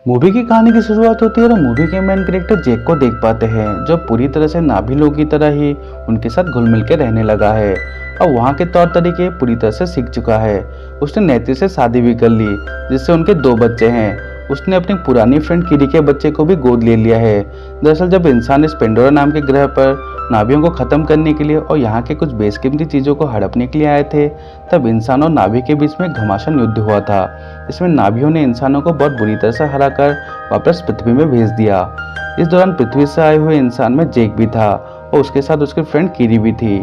Movie की कहानी की शुरुआत होती है और मूवी के मेन कैरेक्टर जेक को देख पाते हैं जो पूरी तरह से नाभी लोगों की तरह ही उनके साथ घुल मिल के रहने लगा है और वहाँ के तौर तरीके पूरी तरह से सीख चुका है। उसने नेत्री से शादी भी कर ली जिससे उनके 2 बच्चे हैं। उसने अपनी पुरानी फ्रेंड किरी के बच्चे को भी गोद ले लिया है। दरअसल जब इंसान इस पेंडोरा नाम के ग्रह पर नाभियों को खत्म करने के लिए और यहाँ के कुछ बेशकीमती चीज़ों को हड़पने के लिए आए थे, तब इंसान और नाभि के बीच में घमासान युद्ध हुआ था। इसमें नाभियों ने इंसानों को बहुत बुरी तरह से हराकर वापस पृथ्वी में भेज दिया। इस दौरान पृथ्वी से आए हुए इंसान में जेक भी था और उसके साथ उसकी फ्रेंड किरी भी थी,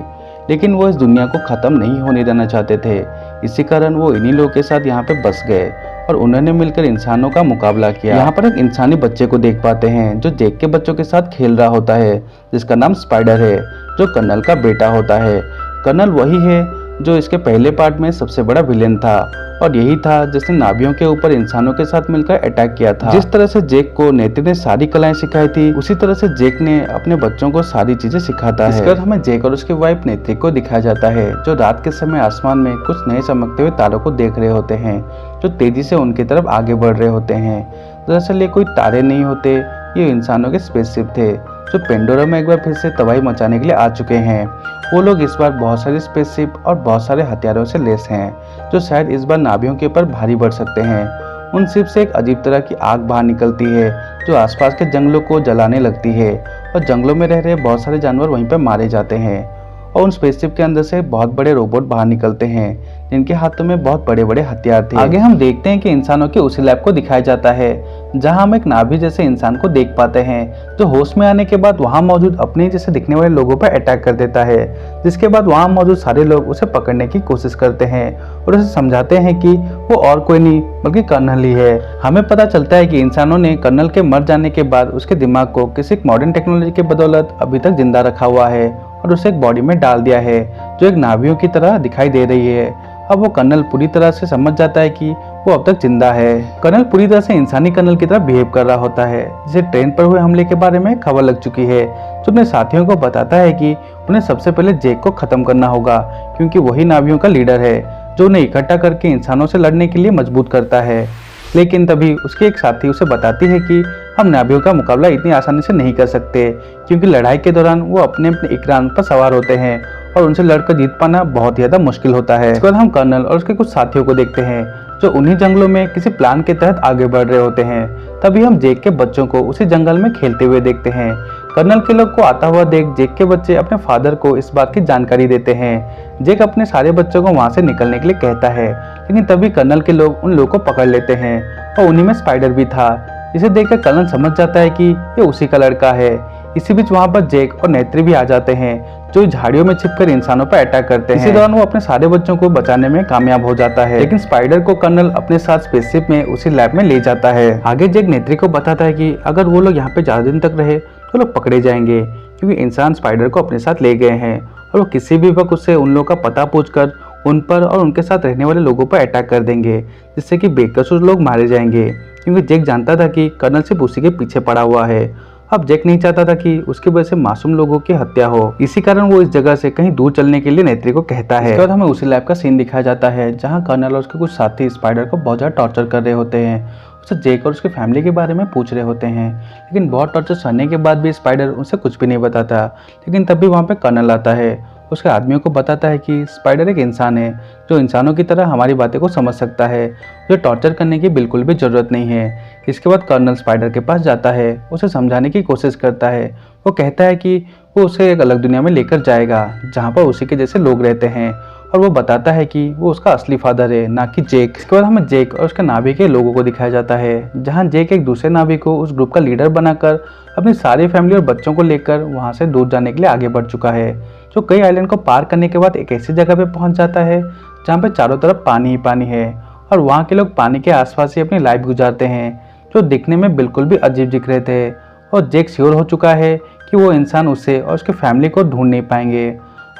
लेकिन वो इस दुनिया को ख़त्म नहीं होने देना चाहते थे। इसी कारण वो इन्हीं लोगों के साथ यहाँ पे बस गए और उन्होंने मिलकर इंसानों का मुकाबला किया। यहाँ पर एक इंसानी बच्चे को देख पाते हैं जो जेक के बच्चों के साथ खेल रहा होता है, जिसका नाम स्पाइडर है जो कर्नल का बेटा होता है। कर्नल वही है जो इसके पहले पार्ट में सबसे बड़ा विलेन था और यही था जिसने नाभियों के ऊपर इंसानों के साथ मिलकर अटैक किया था। जिस तरह से जेक को नेत्री ने सारी कलाएं सिखाई थी, उसी तरह से जेक ने अपने बच्चों को सारी चीजें सिखाता है। इसके बाद हमें जेक और उसकी वाइफ नेत्री को दिखाया जाता है जो रात के समय आसमान में कुछ नए चमकते हुए तारों को देख रहे होते हैं जो तेजी से उनकी तरफ आगे बढ़ रहे होते हैं। दरअसल ये कोई तारे नहीं होते, ये इंसानों के स्पेसशिप थे जो पेंडोरा में एक बार फिर से तबाही मचाने के लिए आ चुके हैं। वो लोग इस बार बहुत सारी स्पेसशिप और बहुत सारे हथियारों से लैस हैं जो शायद इस बार नाभियों के ऊपर भारी बढ़ सकते हैं। उन शिप से एक अजीब तरह की आग बाहर निकलती है जो आसपास के जंगलों को जलाने लगती है और जंगलों में रह रहे बहुत सारे जानवर वहीं पर मारे जाते हैं। और उन स्पेसशिप के अंदर से बहुत बड़े रोबोट बाहर निकलते हैं जिनके हाथों में बहुत बड़े बड़े हथियार थे। आगे हम देखते हैं कि इंसानों के उसी लैब को दिखाया जाता है जहां हम एक नाभि जैसे इंसान को देख पाते हैं जो होश में आने के बाद वहां मौजूद अपने जैसे दिखने वाले लोगों पर अटैक कर देता है, जिसके बाद वहां मौजूद सारे लोग उसे पकड़ने की कोशिश करते हैं और उसे समझाते हैं कि वो और कोई नहीं बल्कि कर्नल ही है। हमें पता चलता है कि इंसानों ने कर्नल के मर जाने के बाद उसके दिमाग को किसी मॉडर्न टेक्नोलॉजी के बदौलत अभी तक जिंदा रखा हुआ है और उसे एक बॉडी में डाल दिया है जो एक नाभियों की तरह दिखाई दे रही है। अब वो कर्नल पूरी तरह से समझ जाता है कि वो अब तक जिंदा है। कर्नल पूरी तरह से इंसानी कर्नल की तरह बिहेव कर रहा होता है, जिसे ट्रेन पर हुए हमले के बारे में खबर लग चुकी है, जो अपने साथियों को बताता है कि उन्हें सबसे पहले जेक को खत्म करना होगा क्योंकि वही नाभियों का लीडर है जो उन्हें इकट्ठा करके इंसानों से लड़ने के लिए मजबूत करता है। लेकिन तभी उसकी एक साथी उसे बताती है कि हम नाभियों का मुकाबला इतनी आसानी से नहीं कर सकते क्योंकि लड़ाई के दौरान वो अपने अपने इकरान पर सवार होते हैं और उनसे लड़कर जीत पाना बहुत ही ज्यादा मुश्किल होता है। इसके बाद हम कर्नल और उसके कुछ साथियों को देखते हैं जो उन्हीं जंगलों में किसी प्लान के तहत आगे बढ़ रहे होते हैं। तभी हम जेक के बच्चों को उसी जंगल में खेलते हुए देखते हैं। कर्नल के लोग को आता हुआ देख जेक के बच्चे अपने फादर को इस बात की जानकारी देते हैं। जेक अपने सारे बच्चों को वहां से निकलने के लिए कहता है, लेकिन तभी कर्नल के लोग उन लोगों को पकड़ लेते हैं और उन्हीं में स्पाइडर भी था। इसे देखकर कर्नल समझ जाता है कि ये उसी का लड़का है। इसी बीच वहां पर जेक और नेत्री भी आ जाते हैं जो झाड़ियों में छिपकर इंसानों पर अटैक करते हैं। इसी दौरान वो अपने सारे बच्चों को बचाने में कामयाब हो जाता है, लेकिन स्पाइडर को कर्नल अपने साथ स्पेसशिप में उसी लैब में ले जाता है। आगे जेक नेत्री को बताता है कि अगर वो लोग यहाँ पे ज्यादा दिन तक रहे तो लोग पकड़े जाएंगे क्योंकि इंसान स्पाइडर को अपने साथ ले गए हैं और वो किसी भी वक्त उससे उन लोगों का पता पूछकर उन पर और उनके साथ रहने वाले लोगों पर अटैक कर देंगे, जिससे कि बेकसूर लोग मारे जाएंगे। क्योंकि जेक जानता था कि कर्नल सिर्फ उसी के पीछे पड़ा हुआ है। अब जेक नहीं चाहता था कि उसकी वजह से मासूम लोगों की हत्या हो, इसी कारण वो इस जगह से कहीं दूर चलने के लिए नेत्री को कहता है। इसके बाद हमें उसी लैब का सीन दिखाया जाता है जहां कर्नल और उसके कुछ साथी स्पाइडर को बहुत ज्यादा टॉर्चर कर रहे होते हैं। उससे जेक और उसकी फैमिली के बारे में पूछ रहे होते हैं, लेकिन बहुत टॉर्चर सहने के बाद भी स्पाइडर उनसे कुछ भी नहीं बताता। लेकिन तभी वहाँ पे कर्नल आता है, उसके आदमियों को बताता है कि स्पाइडर एक इंसान है जो इंसानों की तरह हमारी बातें को समझ सकता है, जो टॉर्चर करने की बिल्कुल भी ज़रूरत नहीं है। इसके बाद कर्नल स्पाइडर के पास जाता है, उसे समझाने की कोशिश करता है। वो कहता है कि वो उसे एक अलग दुनिया में लेकर जाएगा जहाँ पर उसी के जैसे लोग रहते हैं और वो बताता है कि वो उसका असली फादर है, ना कि जेक। इसके बाद हमें जेक और उसके नाभि के लोगों को दिखाया जाता है जहाँ जेक एक दूसरे नाभि को उस ग्रुप का लीडर बनाकर अपनी सारी फैमिली और बच्चों को लेकर वहाँ से दूर जाने के लिए आगे बढ़ चुका है, जो कई आइलैंड को पार करने के बाद एक ऐसी जगह पे पहुंच जाता है जहाँ पे चारों तरफ पानी ही पानी है और वहाँ के लोग पानी के आसपास ही अपनी लाइफ गुजारते हैं, जो दिखने में बिल्कुल भी अजीब दिख रहे थे। और जेक श्योर हो चुका है कि वो इंसान उसे और उसके फैमिली को ढूंढ नहीं पाएंगे।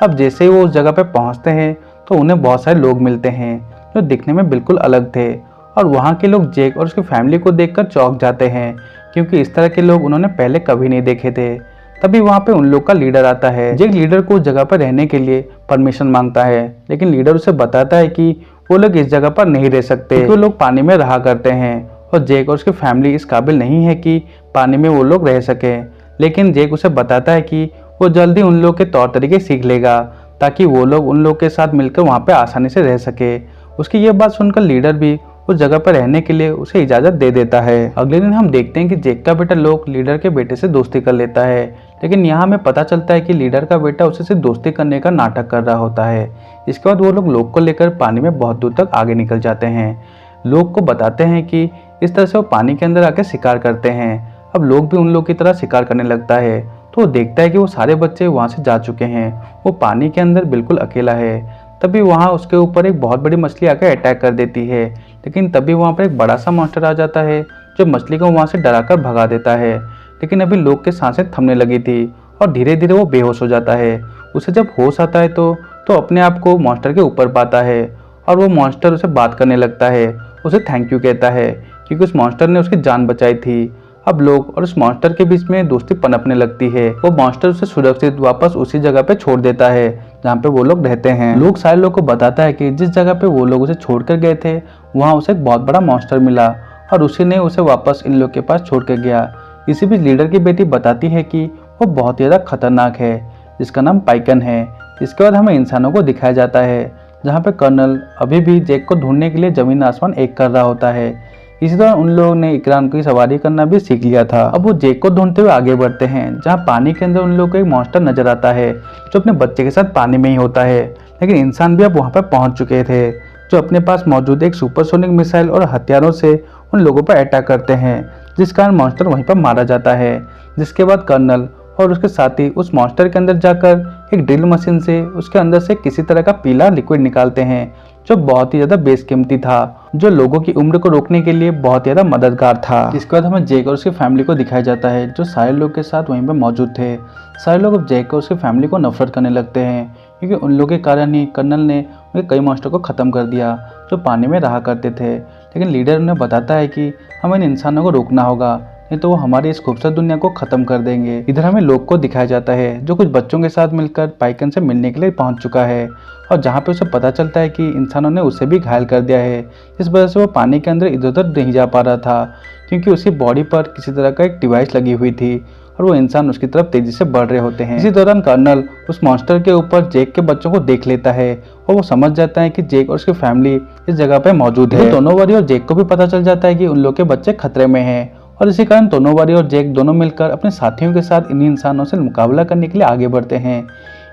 अब जैसे ही वो उस जगह पे पहुँचते हैं तो उन्हें बहुत सारे लोग मिलते हैं जो दिखने में बिल्कुल अलग थे और वहाँ के लोग जेक और उसकी फैमिली को देखकर चौंक जाते हैं क्योंकि इस तरह के लोग उन्होंने पहले कभी नहीं देखे थे। तभी वहाँ पे उन लोग का लीडर आता है। जेक लीडर को उस जगह पर रहने के लिए परमिशन मांगता है, लेकिन लीडर उसे बताता है कि वो लोग इस जगह पर नहीं रह सकते क्योंकि वो लोग पानी में रहा करते हैं और जेक और उसकी फैमिली इस काबिल नहीं है कि पानी में वो लोग रह सके। लेकिन जेक उसे बताता है कि वो जल्दी उन लोग के तौर तरीके सीख लेगा ताकि वो लोग उन लोग के साथ मिलकर वहाँ पे आसानी से रह सके। उसकी ये बात सुनकर लीडर भी उस जगह पर रहने के लिए उसे इजाज़त दे देता है। अगले दिन हम देखते हैं कि जेक का बेटा लोक लीडर के बेटे से दोस्ती कर लेता है, लेकिन यहाँ हमें पता चलता है कि लीडर का बेटा उसे सिर्फ दोस्ती करने का नाटक कर रहा होता है। इसके बाद वो लोग लोक को लेकर पानी में बहुत दूर तक आगे निकल जाते हैं। लोक को बताते हैं कि इस तरह से वो पानी के अंदर आके शिकार करते हैं। अब लोग भी उन लोग की तरह शिकार करने लगता है, तो वो देखता है कि वो सारे बच्चे वहाँ से जा चुके हैं। वो पानी के अंदर बिल्कुल अकेला है। तभी वहाँ उसके ऊपर एक बहुत बड़ी मछली आकर अटैक कर देती है, लेकिन तभी वहाँ पर एक बड़ा सा मॉन्स्टर आ जाता है जो मछली को वहाँ से डराकर भगा देता है। लेकिन अभी लोग के सांसें थमने लगी थी और धीरे धीरे वो बेहोश हो जाता है। उसे जब होश आता है तो अपने आप को मॉन्स्टर के ऊपर पाता है और वो मॉन्स्टर उसे बात करने लगता है। उसे थैंक यू कहता है क्योंकि उस मॉन्स्टर ने उसकी जान बचाई थी। अब लोग और उस मॉन्स्टर के बीच में दोस्ती पनपने लगती है। वो मॉन्स्टर उसे सुरक्षित वापस उसी जगह पे छोड़ देता है जहाँ पे वो लोग रहते हैं। लोग सारे लोग को बताता है कि जिस जगह पे वो लोग उसे छोड़कर गए थे वहाँ उसे एक बहुत बड़ा मॉन्स्टर मिला और उसी ने उसे वापस इन लोग के पास छोड़ कर गया। इसी बीच लीडर की बेटी बताती है कि वो बहुत ज़्यादा खतरनाक है जिसका नाम पाइकन है। इसके बाद हमें इंसानों को दिखाया जाता है जहाँ पे कर्नल अभी भी जेक को ढूंढने के लिए जमीन आसमान एक कर रहा होता है। इसी तरह उन लोगों ने इकरान की सवारी करना भी सीख लिया था। अब वो जेक को ढूंढते हुए आगे बढ़ते हैं जहाँ पानी के अंदर उन लोगों को एक मॉन्स्टर नजर आता है जो अपने बच्चे के साथ पानी में ही होता है। लेकिन इंसान भी अब वहाँ पर पहुँच चुके थे जो अपने पास मौजूद एक सुपरसोनिक मिसाइल और हथियारों से उन लोगों पर अटैक करते हैं, जिस कारण मॉन्स्टर वहीं पर मारा जाता है। जिसके बाद कर्नल और उसके साथी उस मॉन्स्टर के अंदर जाकर एक ड्रिल मशीन से उसके अंदर से किसी तरह का पीला लिक्विड निकालते हैं जो बहुत ही ज़्यादा बेशकीमती था, जो लोगों की उम्र को रोकने के लिए बहुत ज़्यादा मददगार था। इसके बाद हमें जेक और उसकी फैमिली को दिखाया जाता है जो सारे लोग के साथ वहीं पर मौजूद थे। सारे लोग अब जेक और उसकी फैमिली को नफरत करने लगते हैं क्योंकि उन लोगों के कारण ही कर्नल ने उनके कई मॉन्स्टर को ख़त्म कर दिया जो पानी में रहा करते थे। लेकिन लीडर उन्हें बताता है कि हमें इन इंसानों को रोकना होगा, नहीं तो वो हमारी इस खूबसूरत दुनिया को ख़त्म कर देंगे। इधर हमें लोग को दिखाया जाता है जो कुछ बच्चों के साथ मिलकर पाइकन से मिलने के लिए पहुंच चुका है और जहां पे उसे पता चलता है कि इंसानों ने उसे भी घायल कर दिया है। इस वजह से वो पानी के अंदर इधर उधर नहीं जा पा रहा था क्योंकि उसकी बॉडी पर किसी तरह का एक डिवाइस लगी हुई थी और वो इंसान उसकी तरफ तेजी से बढ़ रहे होते हैं। इसी दौरान कर्नल उस मॉन्स्टर के ऊपर जेक के बच्चों को देख लेता है और वो समझ जाता है कि जेक और उसकी फैमिली इस जगह पे मौजूद है। दोनों वॉरियर और जेक को भी पता चल जाता है कि उन लोग के बच्चे खतरे में हैं और इसी कारण दोनों वॉरियर और जेक दोनों मिलकर अपने साथियों के साथ इन्हीं इंसानों से मुकाबला करने के लिए आगे बढ़ते हैं।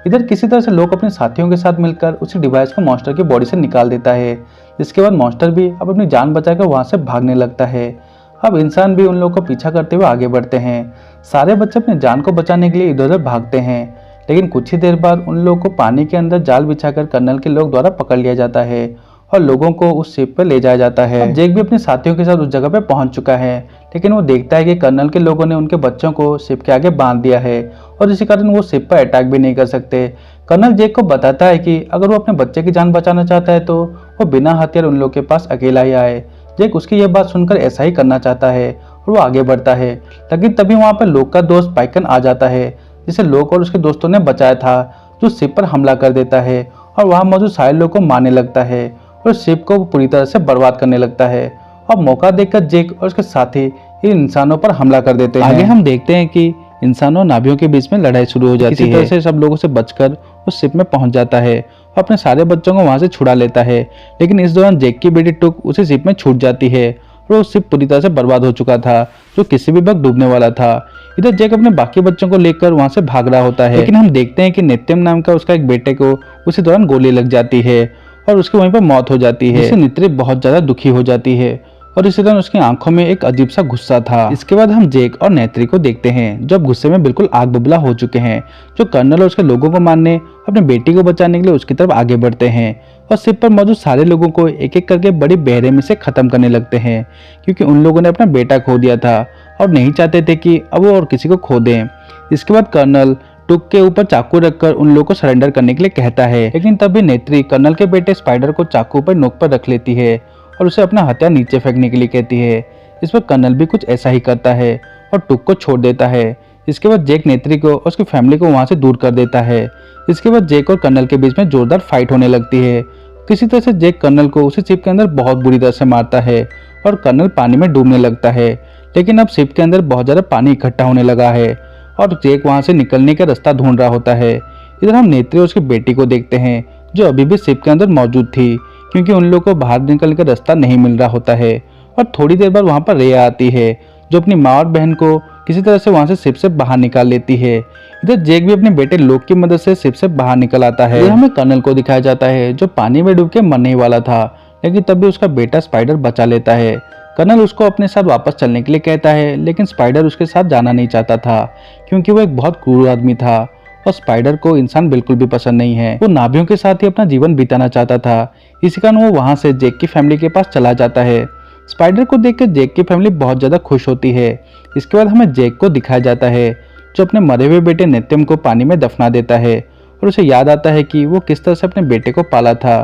इधर किसी तरह से लोग अपने साथियों के साथ मिलकर उसी डिवाइस को मॉन्स्टर की बॉडी से निकाल देता है, जिसके बाद मॉन्स्टर भी अब अपनी जान बचाकर वहां से भागने लगता है। अब इंसान भी उन लोगों को पीछा करते हुए आगे बढ़ते हैं। सारे बच्चे अपनी जान को बचाने के लिए इधर उधर भागते हैं, लेकिन कुछ ही देर बाद उन लोगों को पानी के अंदर जाल बिछाकर कर्नल के लोग द्वारा पकड़ लिया जाता है और लोगों को उस शिप पर ले जाया जाता है। अब जेक भी अपने साथियों के साथ उस जगह पर पहुंच चुका है, लेकिन वो देखता है कि कर्नल के लोगों ने उनके बच्चों को शिप के आगे बांध दिया है और इसी कारण वो शिप पर अटैक भी नहीं कर सकते। कर्नल जेक को बताता है कि अगर वो अपने बच्चे की जान बचाना चाहता है तो वो बिना हथियार उन लोग के पास अकेला ही आए। जेक उसकी यह बात सुनकर ऐसा ही करना चाहता है और वो आगे बढ़ता है, लेकिन तभी वहाँ पर लोक का दोस्त पाइकन आ जाता है जिसे लोक और उसके दोस्तों ने बचाया था, जो शिप पर हमला कर देता है और वहाँ मौजूद सारे लोग को मारने लगता है और शिप को पूरी तरह से बर्बाद करने लगता है। अब मौका देखकर जेक और उसके साथी इन इंसानों पर हमला कर देते हैं। आगे हम देखते हैं कि इंसानों और नाभियों के बीच में लड़ाई शुरू हो जाती है। इसी तरह से सब लोगों से बचकर उस शिप में पहुंच जाता है और अपने सारे बच्चों को वहां से छुड़ा लेता है, लेकिन इस दौरान जेक की बेटी टुक उसी शिप में छूट जाती है और वो शिप पूरी तरह से बर्बाद हो चुका था, जो किसी भी वक्त डूबने वाला था। इधर जेक अपने बाकी बच्चों को लेकर वहां से भाग रहा होता है, लेकिन हम देखते हैं कि नित्यम नाम का उसका एक बेटे को उसी दौरान गोली लग जाती है और उसकी वहीं पर मौत हो जाती है, जिससे नित्री बहुत ज्यादा दुखी हो जाती है और इसी तरह उसकी आंखों में एक अजीब सा गुस्सा था। इसके बाद हम जेक और नेत्री को देखते हैं जो अब गुस्से में बिल्कुल आग बबूला हो चुके हैं, जो कर्नल और उसके लोगों को मारने अपने बेटी को बचाने के लिए उसकी तरफ आगे बढ़ते हैं और शिप पर मौजूद सारे लोगों को एक एक करके बड़ी बेरहमी से खत्म करने लगते हैं, क्योंकि उन लोगों ने अपना बेटा खो दिया था और नहीं चाहते थे कि अब वो और किसी को खो दें। इसके बाद कर्नल टुक के ऊपर चाकू रखकर उन लोगों को सरेंडर करने के लिए कहता है, लेकिन तभी नेत्री कर्नल के बेटे स्पाइडर को चाकू पर नोक पर रख लेती है और उसे अपना हथियार नीचे फेंकने के लिए कहती है। इस पर कर्नल भी कुछ ऐसा ही करता है और टुक को छोड़ देता है। इसके बाद जेक नेत्री को और उसकी फैमिली को वहां से दूर कर देता है। इसके बाद जेक और कर्नल के बीच में जोरदार फाइट होने लगती है। किसी तरह से जेक कर्नल को उसी शिप के अंदर बहुत बुरी तरह से मारता है और कर्नल पानी में डूबने लगता है। लेकिन अब शिप के अंदर बहुत ज़्यादा पानी इकट्ठा होने लगा है और जैक वहाँ से निकलने का रास्ता ढूंढ रहा होता है। इधर हम नेत्री और उसकी बेटी को देखते हैं जो अभी भी शिप के अंदर मौजूद थी, क्योंकि उन लोगों को बाहर निकलने का रास्ता नहीं मिल रहा होता है। और थोड़ी देर बाद वहाँ पर रेया आती है जो अपनी माँ और बहन को किसी तरह से वहाँ से शिप से बाहर निकाल लेती है। इधर जैक भी अपने बेटे लोक की मदद से शिप से बाहर निकल आता है। हमें कर्नल को दिखाया जाता है जो पानी में डूब के मरने ही वाला था, लेकिन तब भी उसका बेटा स्पाइडर बचा लेता है। कर्नल उसको अपने साथ वापस चलने के लिए कहता है, लेकिन स्पाइडर उसके साथ जाना नहीं चाहता था क्योंकि वो एक बहुत क्रूर आदमी था और स्पाइडर को इंसान बिल्कुल भी पसंद नहीं है। वो नाभियों के साथ ही अपना जीवन बिताना चाहता था। इसी कारण वो वहां से जैक की फैमिली के पास चला जाता है। स्पाइडर को देखकर जैक की फैमिली बहुत ज्यादा खुश होती है। इसके बाद हमें जैक को दिखाया जाता है जो अपने मरे हुए बेटे नित्यम को पानी में दफना देता है और उसे याद आता है कि वो किस तरह से अपने बेटे को पाला था।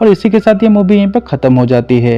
और इसी के साथ ये मूवी यहीं पर खत्म हो जाती है।